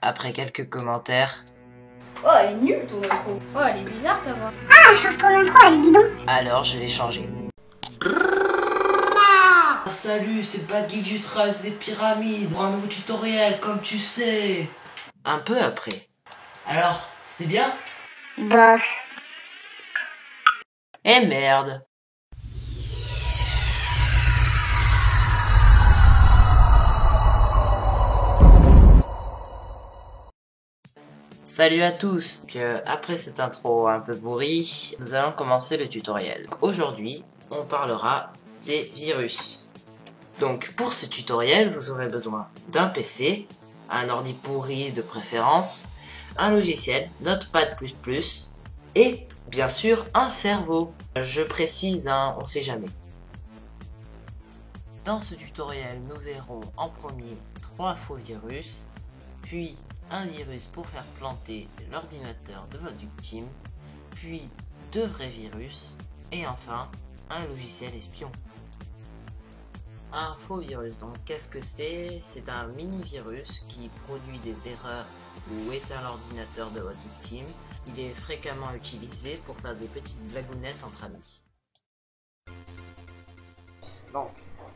Après quelques commentaires. Oh, elle est nulle ton intro. Oh, elle est bizarre ta voix. Ah, change ton intro, elle est bidon. Alors je l'ai changé. Salut, c'est Bad Geek du Trace des pyramides pour un nouveau tutoriel, comme tu sais. Un peu après. Alors, c'était bien? Bof. Eh merde! Salut à tous! Après cette intro un peu pourrie, nous allons commencer le tutoriel. Aujourd'hui, on parlera des virus. Donc pour ce tutoriel, vous aurez besoin d'un PC, un ordi pourri de préférence, un logiciel, Notepad++, et bien sûr un cerveau. Je précise, hein, on sait jamais. Dans ce tutoriel, nous verrons en premier 3 faux virus, puis un virus pour faire planter l'ordinateur de votre victime, puis 2 vrais virus, et enfin un logiciel espion. Un faux virus, donc qu'est-ce que c'est? C'est un mini-virus qui produit des erreurs ou éteint l'ordinateur de votre victime. Il est fréquemment utilisé pour faire des petites blagounettes entre amis. Donc,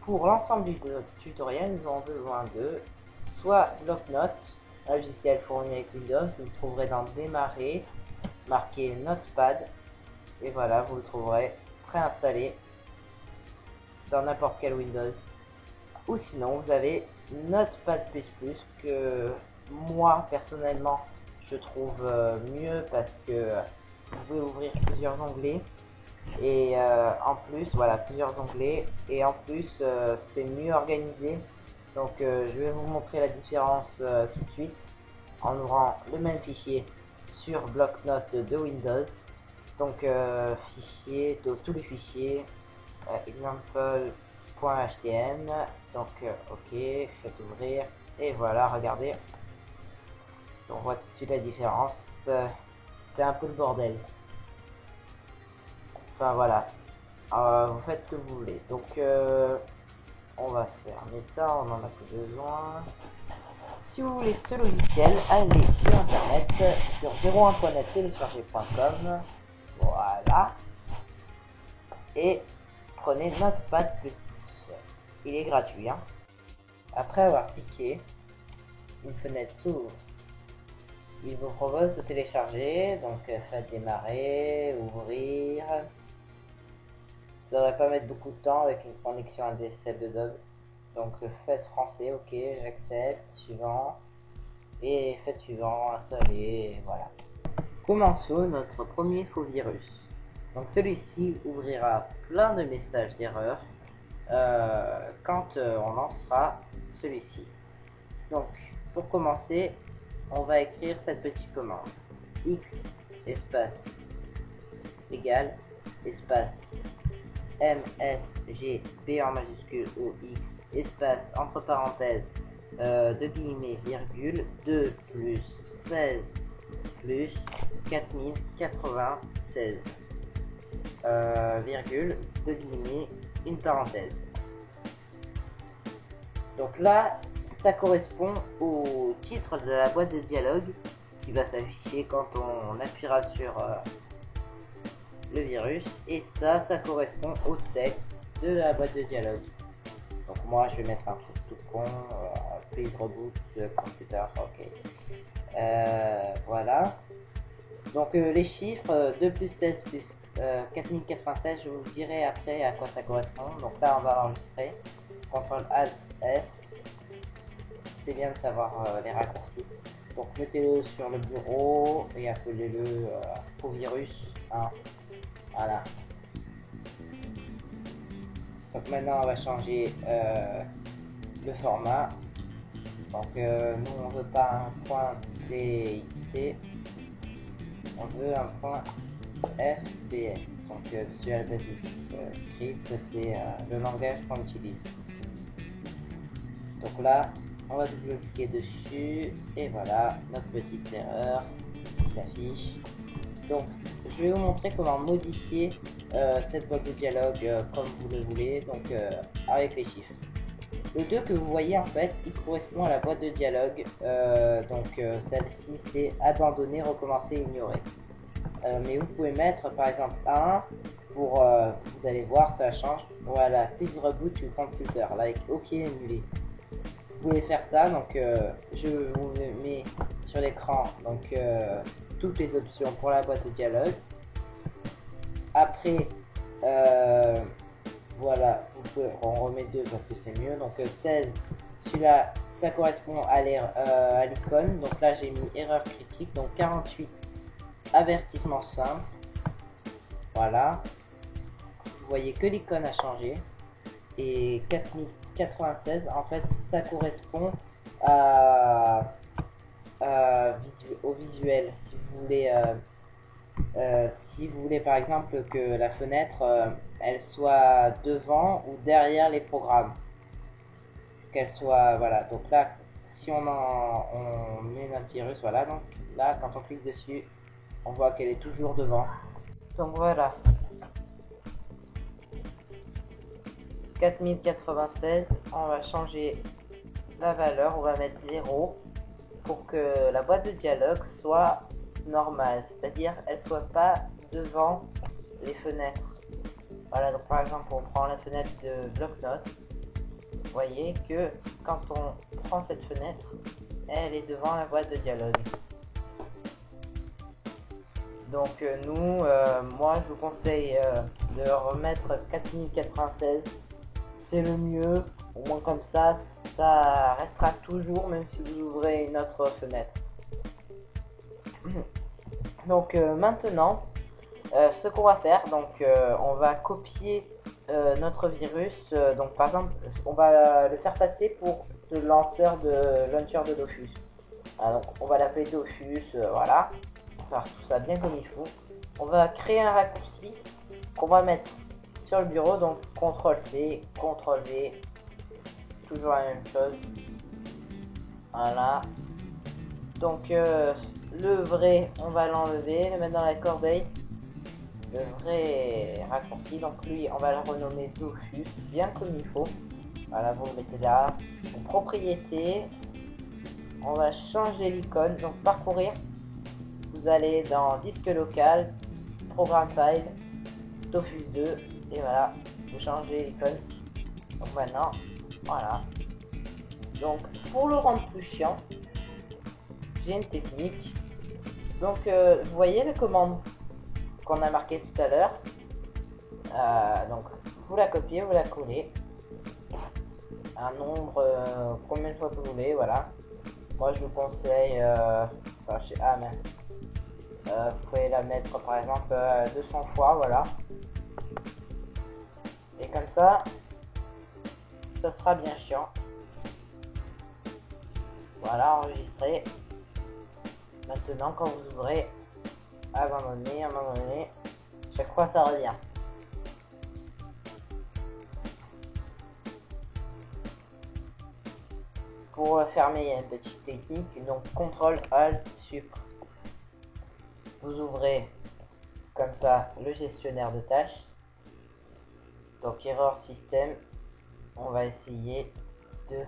pour l'ensemble du tutoriel, nous aurons besoin de soit Bloc-Notes, un logiciel fourni avec Windows, vous le trouverez dans Démarrer, marqué Notepad, et voilà, vous le trouverez préinstallé dans n'importe quel Windows. Ou sinon, vous avez Notepad++, que moi, personnellement, je trouve mieux parce que vous pouvez ouvrir plusieurs onglets. Et en plus, voilà, plusieurs onglets. Et en plus, c'est mieux organisé. Donc, je vais vous montrer la différence tout de suite en ouvrant le même fichier sur bloc-notes de Windows. Donc, fichier, tous les fichiers, example.htm. Donc, ok, faites ouvrir. Et voilà, regardez. On voit tout de suite la différence. C'est un peu le bordel. Enfin voilà, vous faites ce que vous voulez. Donc on va fermer ça, on en a plus besoin. Si vous voulez ce logiciel, allez sur internet, sur 01.net-télécharger.com. Voilà. Et prenez Notepad++. Il est gratuit. Hein. Après avoir cliqué, une fenêtre s'ouvre. Il vous propose de télécharger, donc faites démarrer, ouvrir. Ça devrait pas mettre beaucoup de temps avec une connexion ADSL de Dog. Donc faites français, ok, j'accepte, suivant. Et faites suivant, installer, et voilà. Commençons notre premier faux virus. Donc celui-ci ouvrira plein de messages d'erreur quand on lancera celui-ci. Donc pour commencer, on va écrire cette petite commande. X espace égale espace MSGB en majuscule ou X espace entre parenthèses 2 guillemets virgule 2 plus 16 plus 4096 virgule 2 guillemets une parenthèse. Donc là ça correspond au titre de la boîte de dialogue qui va s'afficher quand on appuiera sur le virus, et ça correspond au texte de la boîte de dialogue. Donc moi je vais mettre un truc tout con, please reboot the computer, ok. Voilà. Donc les chiffres 2 plus 16 plus 4096, je vous dirai après à quoi ça correspond. Donc là on va enregistrer, CTRL ALT S. C'est bien de savoir les raccourcis. Donc mettez-le sur le bureau et appelez-le faux virus 1. Voilà. Donc maintenant on va changer le format. Donc nous on veut pas un point .txt, on veut un point .fps. Donc sur la base du script, c'est le langage qu'on utilise. Donc là on va double-cliquer dessus et voilà notre petite erreur qui s'affiche. Donc je vais vous montrer comment modifier cette boîte de dialogue comme vous le voulez, donc avec les chiffres. Le 2 que vous voyez en fait, il correspond à la boîte de dialogue. Celle-ci c'est abandonner, recommencer, ignorer. Mais vous pouvez mettre par exemple 1 pour, vous allez voir, ça change. Voilà, please reboot your computer, like OK annulé. Vous pouvez faire ça, donc je vous mets sur l'écran donc toutes les options pour la boîte de dialogue. Après, voilà, on remet 2 parce que c'est mieux. Donc 16, celui-là, ça correspond à l'icône. Donc là, j'ai mis erreur critique. Donc 48, avertissement simple. Voilà. Vous voyez que l'icône a changé. Et 4096, en fait, ça correspond au visuel. Si vous voulez par exemple que la fenêtre elle soit devant ou derrière les programmes, qu'elle soit, voilà. Donc là, si on met notre virus, voilà, donc là quand on clique dessus, on voit qu'elle est toujours devant. Donc voilà, 4096, on va changer la valeur, on va mettre 0 pour que la boîte de dialogue soit normale, c'est-à-dire elle soit pas devant les fenêtres. Voilà, donc par exemple on prend la fenêtre de bloc-notes, vous voyez que quand on prend cette fenêtre, elle est devant la boîte de dialogue. Donc moi je vous conseille de remettre 4096, c'est le mieux, au moins comme ça restera toujours même si vous ouvrez une autre fenêtre. Donc maintenant, ce qu'on va faire, donc on va copier notre virus. Donc par exemple, on va le faire passer pour le lanceur de launcher de Dofus. Donc on va l'appeler Dofus, voilà. On va faire tout ça bien comme il faut. On va créer un raccourci qu'on va mettre sur le bureau. Donc CTRL-C, CTRL-V, toujours la même chose. Voilà. Donc le vrai, on va l'enlever, le mettre dans la corbeille. Le vrai raccourci, donc lui, on va le renommer Dofus, bien comme il faut. Voilà, vous le mettez là. En propriété, on va changer l'icône. Donc parcourir, vous allez dans disque local, programme file, Dofus 2, et voilà, vous changez l'icône. Donc maintenant, voilà. Donc pour le rendre plus chiant, j'ai une technique. Donc vous voyez les commandes qu'on a marquées tout à l'heure. Donc vous la copiez, vous la collez. Un nombre, combien de fois vous voulez, voilà. Moi je vous conseille, vous pouvez la mettre par exemple 200 fois, voilà. Et comme ça sera bien chiant. Voilà, enregistré. Maintenant, quand vous ouvrez, abandonner, chaque fois ça revient. Pour fermer, il y a une petite technique, donc CTRL ALT SUP. Vous ouvrez comme ça le gestionnaire de tâches. Donc erreur système, on va essayer de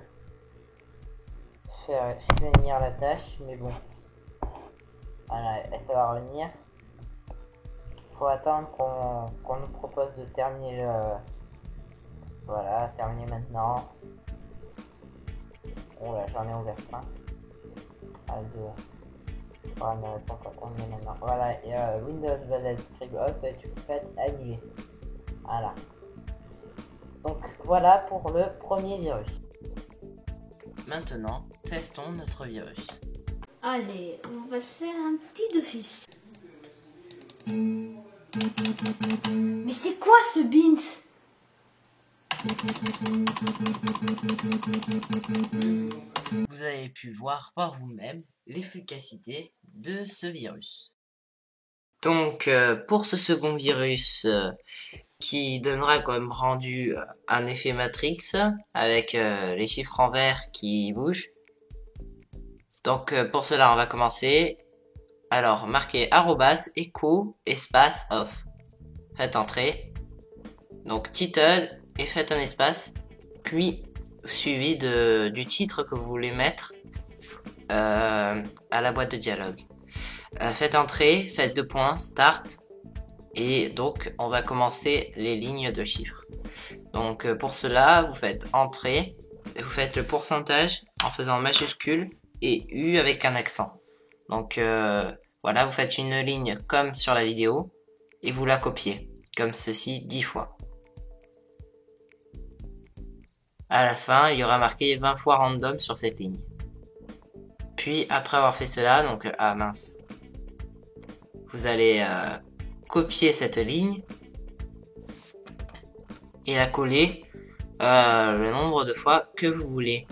faire finir la tâche, mais bon. Voilà, ça va revenir. Faut attendre qu'on nous propose de terminer le... Voilà, terminer maintenant. Oh là, j'en ai ouvert plein. Maintenant. Voilà, et Windows Based Script Host, et tu peux annuler. Voilà. Donc voilà pour le premier virus. Maintenant, testons notre virus. Allez, on va se faire un petit Dofus. Mais c'est quoi ce bint? Vous avez pu voir par vous-même l'efficacité de ce virus. Donc pour ce second virus qui donnera comme rendu un effet Matrix avec les chiffres en vert qui bougent. Donc pour cela on va commencer. Alors marquez @echo espace off. Faites entrer. Donc title et faites un espace. Puis suivi du titre que vous voulez mettre à la boîte de dialogue. Faites entrer, faites 2 points, start, et donc on va commencer les lignes de chiffres. Donc pour cela, vous faites entrée, vous faites le pourcentage en faisant majuscule et U avec un accent. Donc voilà, vous faites une ligne comme sur la vidéo et vous la copiez, comme ceci 10 fois. À la fin, il y aura marqué 20 fois random sur cette ligne. Puis après avoir fait cela, donc mince, vous allez copier cette ligne et la coller le nombre de fois que vous voulez.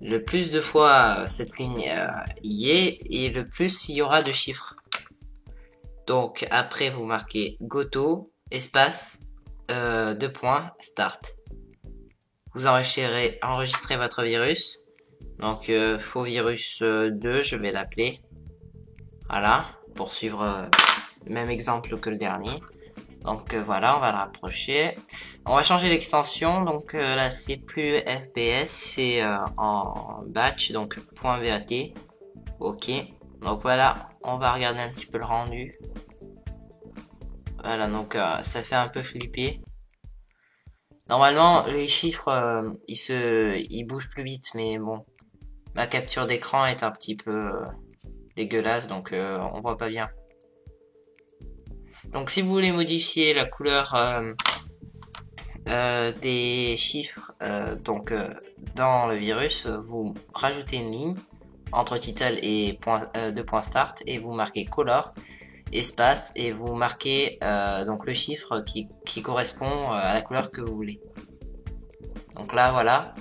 Le plus de fois cette ligne y est, et le plus il y aura de chiffres. Donc après vous marquez goto, espace, 2 points, start. Vous enregistrez votre virus. Donc faux virus 2, je vais l'appeler. Voilà, pour suivre le même exemple que le dernier. Donc voilà, on va le rapprocher. On va changer l'extension. Donc là c'est plus FPS, c'est en batch, donc .vat. Ok. Donc voilà, on va regarder un petit peu le rendu. Voilà, donc ça fait un peu flipper. Normalement, les chiffres, ils bougent plus vite, mais bon, ma capture d'écran est un petit peu dégueulasse, donc on voit pas bien. Donc si vous voulez modifier la couleur des chiffres dans le virus, vous rajoutez une ligne entre title et deux points start et vous marquez color espace et vous marquez donc le chiffre qui correspond à la couleur que vous voulez. Donc là voilà,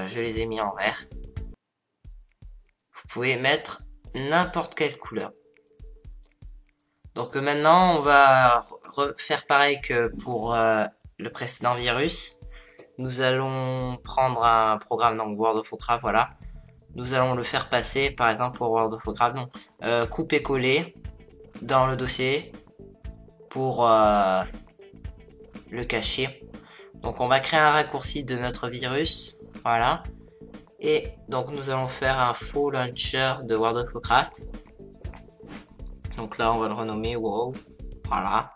je les ai mis en vert. Vous pouvez mettre n'importe quelle couleur. Donc maintenant on va refaire pareil que pour le précédent virus. Nous allons prendre un programme, donc World of Warcraft, voilà. Nous allons le faire passer par exemple pour World of Warcraft, donc couper-coller dans le dossier pour le cacher. Donc on va créer un raccourci de notre virus, voilà. Et donc nous allons faire un faux launcher de World of Warcraft. Donc là on va le renommer WoW, voilà.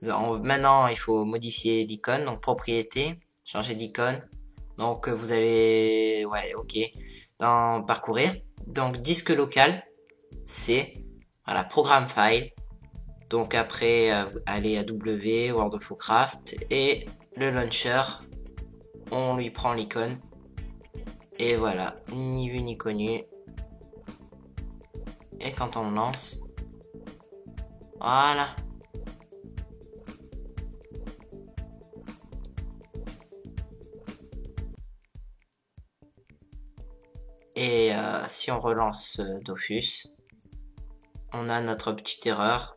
Maintenant il faut modifier l'icône, donc propriété, changer d'icône. Donc vous allez, ouais, ok, dans parcourir. Donc disque local, c'est, voilà, programme file. Donc après aller à W, World of Warcraft, et le launcher, on lui prend l'icône. Et voilà, ni vu ni connu. Et quand on lance, voilà. Et si on relance Dofus, on a notre petite erreur.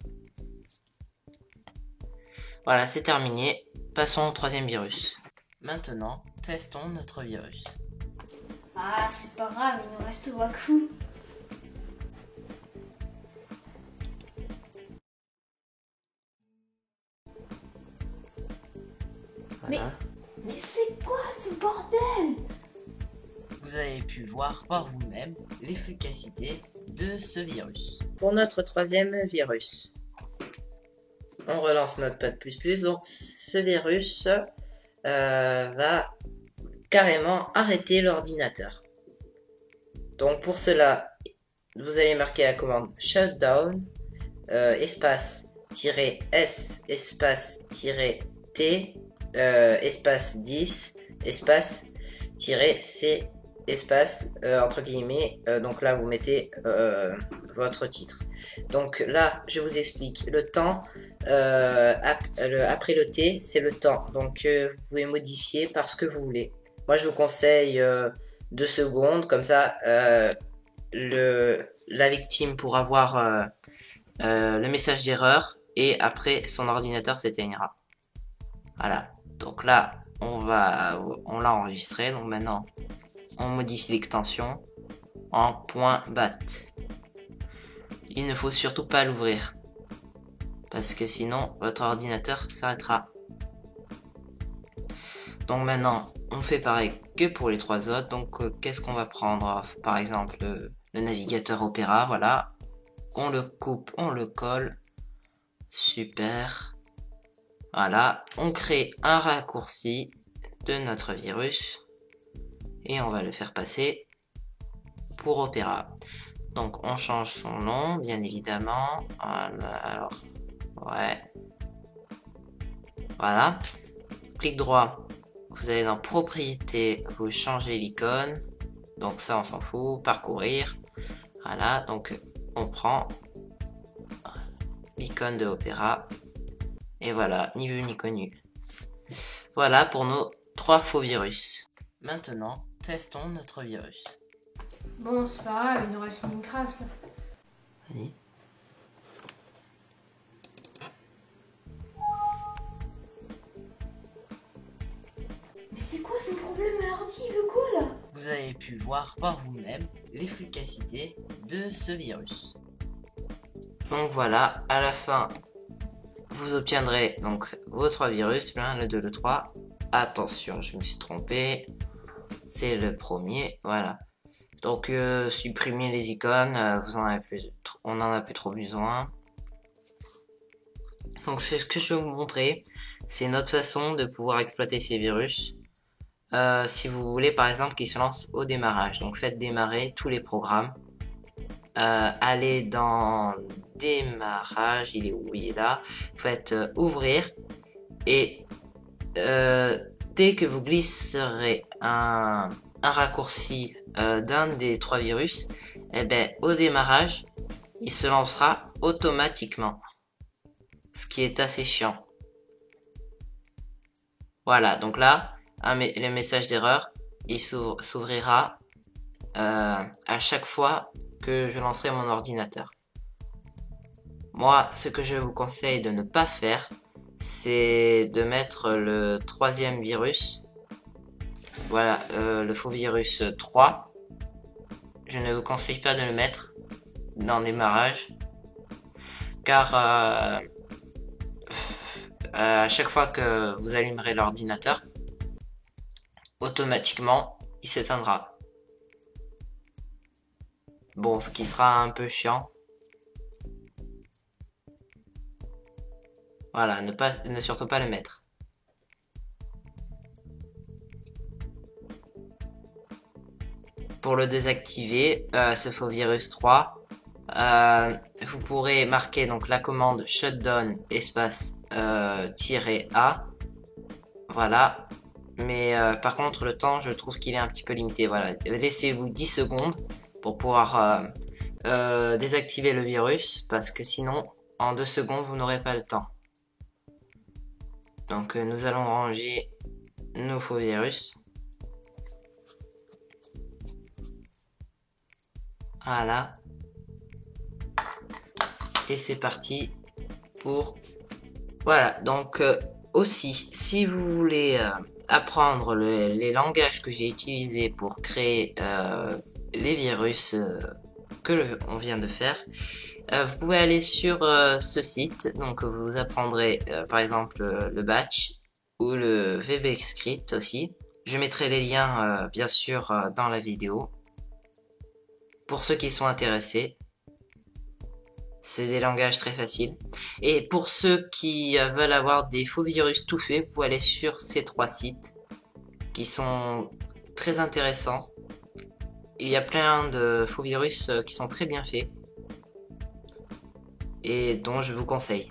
Voilà, c'est terminé. Passons au troisième virus. Maintenant, testons notre virus. Ah, c'est pas grave, il nous reste Waku. Voilà. Mais c'est quoi ce bordel? Vous avez pu voir par vous-même l'efficacité de ce virus. Pour notre troisième virus, on relance Notepad++. Donc ce virus va carrément arrêter l'ordinateur. Donc pour cela, vous allez marquer la commande shutdown espace -s espace -t espace 10 espace -c espace entre guillemets, donc là vous mettez votre titre. Donc là je vous explique le temps, après le T c'est le temps, donc vous pouvez modifier par ce que vous voulez. Moi je vous conseille 2 secondes, comme ça la victime pourra voir le message d'erreur et après son ordinateur s'éteignera. Voilà, donc là on l'a enregistré, donc maintenant on modifie l'extension en .bat. Il ne faut surtout pas l'ouvrir parce que sinon votre ordinateur s'arrêtera. Donc maintenant, on fait pareil que pour les 3 autres. Donc qu'est-ce qu'on va prendre? Par exemple, le navigateur Opera, voilà. On le coupe, on le colle. Super. Voilà, on crée un raccourci de notre virus. Et on va le faire passer pour Opera. Donc on change son nom, bien évidemment. Alors, ouais. Voilà. Clic droit. Vous allez dans Propriétés, vous changez l'icône. Donc ça, on s'en fout. Parcourir. Voilà. Donc on prend l'icône de Opera. Et voilà, ni vu ni connu. Voilà pour nos 3 faux virus. Maintenant, testons notre virus. Bon, c'est pas grave, il nous reste Minecraft. Vas-y. Mais c'est quoi ce problème à l'ordi? Il veut quoi là? Vous avez pu voir par vous-même l'efficacité de ce virus. Donc voilà, à la fin, vous obtiendrez donc vos 3 virus, le 1, le 2, le 3. Attention, je me suis trompé. C'est le premier, voilà. Donc supprimez les icônes, on en a plus trop besoin. Donc ce que je vais vous montrer, c'est notre façon de pouvoir exploiter ces virus. Si vous voulez par exemple qu'ils se lancent au démarrage. Donc faites démarrer tous les programmes. Allez dans démarrage, il est où? Il est là. Faites ouvrir. Et dès que vous glisserez un raccourci d'un des 3 virus, et ben au démarrage, il se lancera automatiquement. Ce qui est assez chiant. Voilà, donc là, le message d'erreur, il s'ouvrira à chaque fois que je lancerai mon ordinateur. Moi, ce que je vous conseille de ne pas faire, c'est de mettre le 3e virus. Voilà, le faux virus 3. Je ne vous conseille pas de le mettre dans démarrage. Car à chaque fois que vous allumerez l'ordinateur, automatiquement, il s'éteindra. Bon, ce qui sera un peu chiant. Voilà, ne surtout pas le mettre. Pour le désactiver, ce faux virus 3, vous pourrez marquer donc la commande shutdown espace -a. Voilà. Mais par contre, le temps, je trouve qu'il est un petit peu limité. Voilà. Laissez-vous 10 secondes pour pouvoir désactiver le virus, parce que sinon, en 2 secondes, vous n'aurez pas le temps. Donc nous allons ranger nos faux virus. Voilà. Et c'est parti pour... Voilà, donc aussi, si vous voulez apprendre les langages que j'ai utilisés pour créer les virus on vient de faire, vous pouvez aller sur ce site. Donc vous apprendrez par exemple le batch ou le VBScript aussi. Je mettrai les liens bien sûr dans la vidéo pour ceux qui sont intéressés. C'est des langages très faciles. Et pour ceux qui veulent avoir des faux virus tout faits, vous pouvez aller sur ces 3 sites qui sont très intéressants. Il y a plein de faux virus qui sont très bien faits et dont je vous conseille.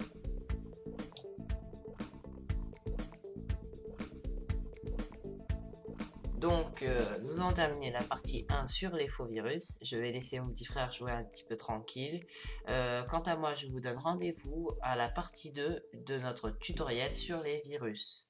Donc nous avons terminé la partie 1 sur les faux virus. Je vais laisser mon petit frère jouer un petit peu tranquille. Quant à moi, je vous donne rendez-vous à la partie 2 de notre tutoriel sur les virus.